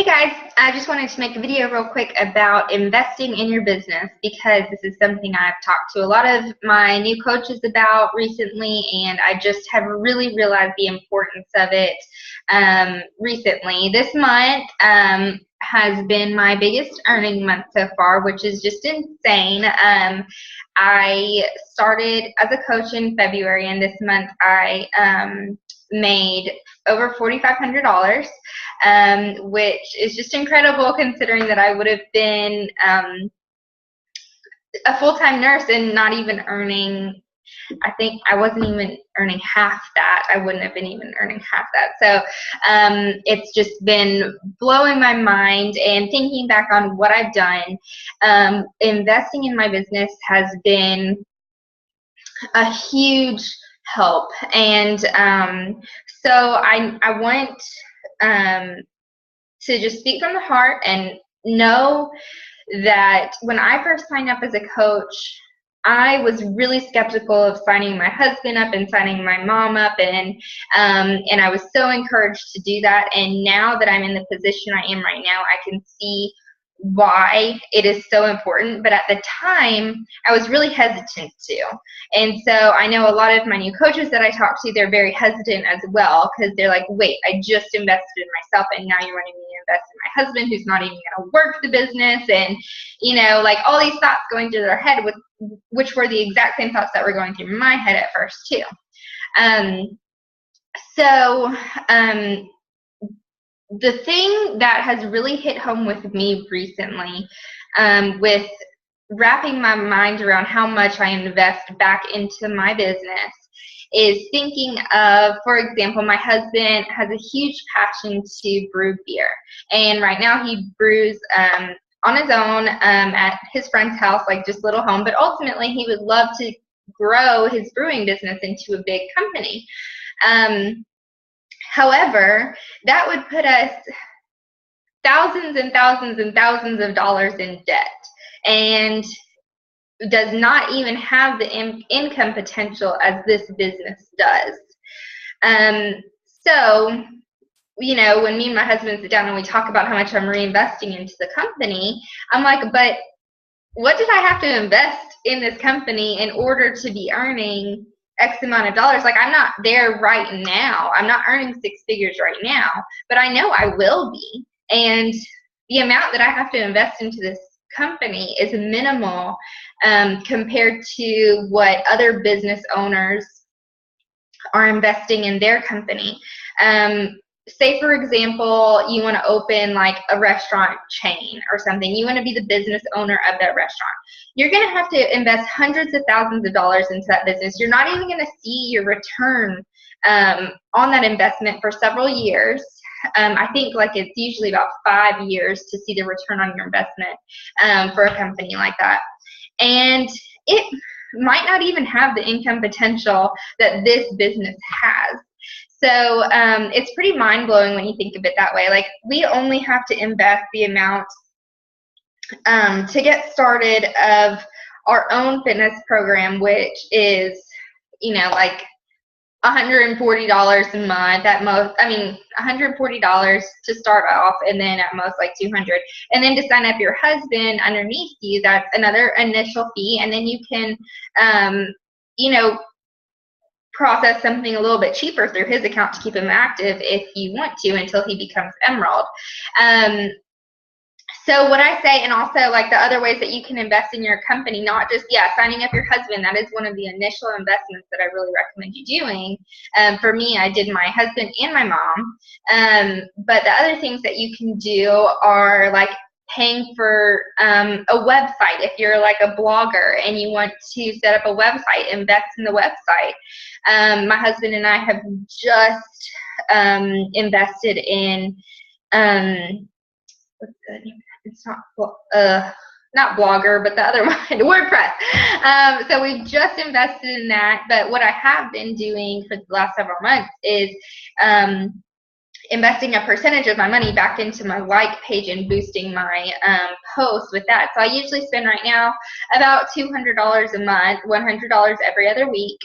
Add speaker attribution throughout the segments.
Speaker 1: Hey guys, I just wanted to make a video real quick about investing in your business because this is something I've talked to a lot of my new coaches about recently, and I just have really realized the importance of it recently. This month has been my biggest earning month so far, which is just insane. I started as a coach in February, and this month I made over $4,500, which is just incredible considering that I would have been a full-time nurse and not even earning, I think I wasn't even earning half that. I wouldn't have been even earning half that. So it's just been blowing my mind, and thinking back on what I've done, investing in my business has been a huge help. And so I want to just speak from the heart and know that when I first signed up as a coach, I was really skeptical of signing my husband up and signing my mom up, and I was so encouraged to do that. And now that I'm in the position I am right now, I can see why it is so important. But at the time, I was really hesitant to. And so I know a lot of my new coaches that I talk to, they're very hesitant as well, because they're like, wait, I just invested in myself, and now you're wanting me to invest in my husband who's not even going to work the business. And, you know, like all these thoughts going through their head, which were the exact same thoughts that were going through my head at first too. The thing that has really hit home with me recently, with wrapping my mind around how much I invest back into my business, is thinking of, for example, my husband has a huge passion to brew beer. And right now he brews on his own at his friend's house, like just a little home. But ultimately he would love to grow his brewing business into a big company. However, that would put us thousands and thousands and thousands of dollars in debt, and does not even have the income potential as this business does. So, you know, when me and my husband sit down and we talk about how much I'm reinvesting into the company, I'm like, but what did I have to invest in this company in order to be earning X amount of dollars? Like, I'm not there right now. I'm not earning six figures right now, but I know I will be. And the amount that I have to invest into this company is minimal compared to what other business owners are investing in their company. Say, for example, you want to open like a restaurant chain or something. You want to be the business owner of that restaurant. You're going to have to invest hundreds of thousands of dollars into that business. You're not even going to see your return on that investment for several years. I think like it's usually about 5 years to see the return on your investment for a company like that. And it might not even have the income potential that this business has. So it's pretty mind-blowing when you think of it that way. Like, we only have to invest the amount to get started of our own fitness program, which is, you know, like $140 a month at most. I mean, $140 to start off, and then at most like $200. And then to sign up your husband underneath you, that's another initial fee. And then you can, you know, process something a little bit cheaper through his account to keep him active if you want to, until he becomes Emerald. So what I say, and also like the other ways that you can invest in your company, not just, signing up your husband, that is one of the initial investments that I really recommend you doing. For me, I did my husband and my mom. But the other things that you can do are like paying for a website. If you're like a blogger and you want to set up a website, invest in the website. My husband and I have just invested in what's the name? It's not Blogger, but the other one, WordPress. So we've just invested in that. But what I have been doing for the last several months is investing a percentage of my money back into my like page and boosting my posts with that. So I usually spend right now about $200 a month, $100 every other week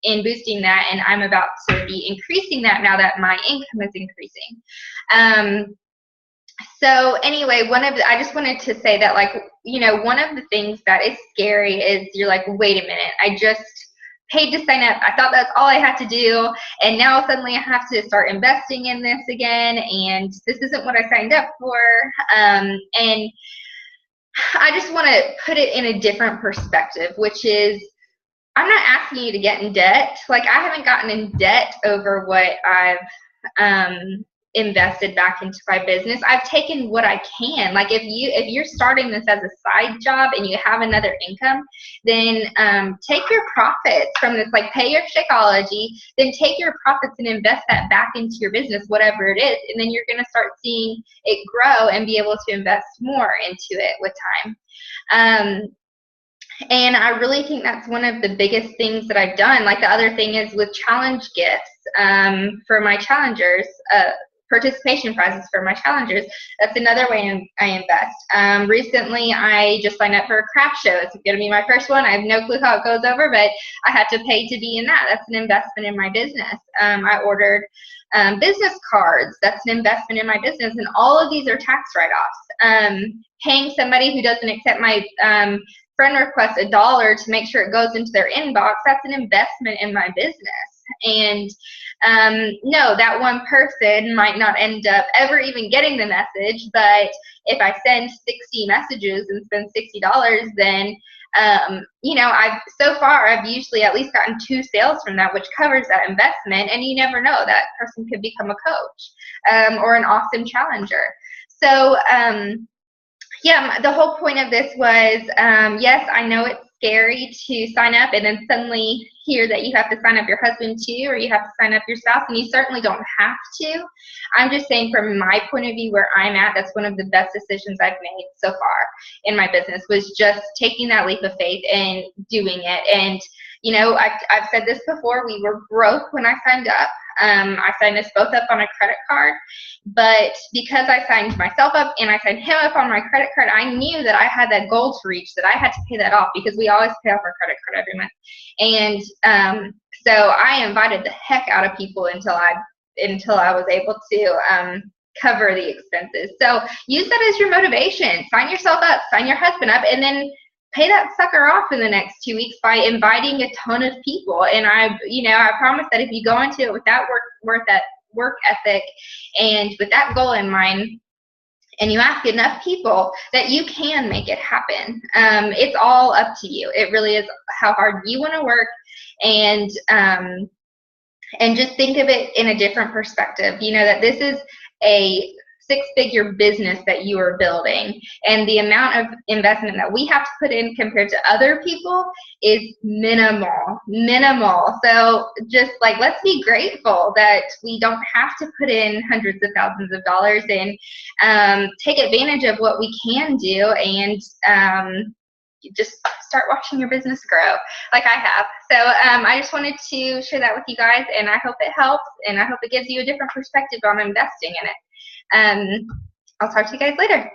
Speaker 1: in boosting that, and I'm about to be increasing that now that my income is increasing. So anyway, I just wanted to say that, like, one of the things that is scary is you're like, wait a minute, I just paid to sign up. I thought that's all I had to do. And now suddenly I have to start investing in this again. And this isn't what I signed up for. And I just want to put it in a different perspective, which is, I'm not asking you to get in debt. Like, I haven't gotten in debt over what I've invested back into my business. I've taken what I can. Like, if you're starting this as a side job and you have another income, then take your profits from this, like pay your Shakeology, then take your profits and invest that back into your business, whatever it is, and then you're going to start seeing it grow and be able to invest more into it with time. And I really think that's one of the biggest things that I've done. Like, the other thing is with challenge gifts for my challengers, participation prizes for my challengers. That's another way I invest. Recently, I just signed up for a craft show. It's going to be my first one. I have no clue how it goes over, but I had to pay to be in that. That's an investment in my business. I ordered business cards. That's an investment in my business. And all of these are tax write-offs. Paying somebody who doesn't accept my friend request $1 to make sure it goes into their inbox, that's an investment in my business. And no, that one person might not end up ever even getting the message, but if I send 60 messages and spend $60, then I've usually at least gotten 2 sales from that, which covers that investment. And you never know, that person could become a coach or an awesome challenger. So yeah, the whole point of this was, yes, I know it's scary to sign up and then suddenly hear that you have to sign up your husband too, or you have to sign up your spouse, and you certainly don't have to. I'm just saying, from my point of view, where I'm at, that's one of the best decisions I've made so far in my business, was just taking that leap of faith and doing it. And I've said this before, we were broke when I signed up. I signed us both up on a credit card, but because I signed myself up and I signed him up on my credit card, I knew that I had that goal to reach, that I had to pay that off, because we always pay off our credit card every month. And so I invited the heck out of people until I was able to cover the expenses. So use that as your motivation. Sign yourself up, sign your husband up, and then pay that sucker off in the next 2 weeks by inviting a ton of people. And I promise that if you go into it with that work ethic and with that goal in mind, and you ask enough people, that you can make it happen. It's all up to you. It really is how hard you want to work, and just think of it in a different perspective. That this is a 6-figure business that you are building, and the amount of investment that we have to put in compared to other people is minimal. So just like, let's be grateful that we don't have to put in hundreds of thousands of dollars, and take advantage of what we can do, and just start watching your business grow like I have. So I just wanted to share that with you guys, and I hope it helps, and I hope it gives you a different perspective on investing in it. I'll talk to you guys later.